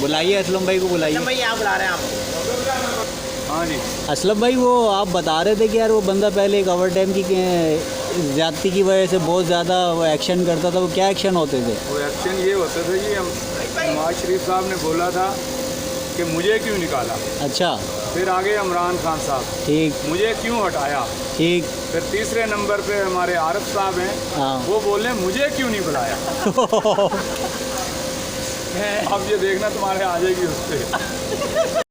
बुलाइए असलम भाई को बुलाइए। भाई यहाँ बुला रहे हैं आप। हाँ जी। असलम भाई वो आप बता रहे थे कि यार वो बंदा पहले एक ओवर टाइम की ज़्यादती की वजह से बहुत ज़्यादा वो एक्शन करता था, वो क्या एक्शन होते थे? वो एक्शन ये होता था जी, नवाज शरीफ साहब ने बोला था कि मुझे क्यों निकाला, अच्छा फिर आगे इमरान खान साहब ठीक मुझे क्यों हटाया, ठीक। फिर तीसरे नंबर पे हमारे आरिफ साहब हैं, हाँ वो बोले मुझे क्यों नहीं बुलाया। अब ये देखना तुम्हारे आ जाएगी उस पर।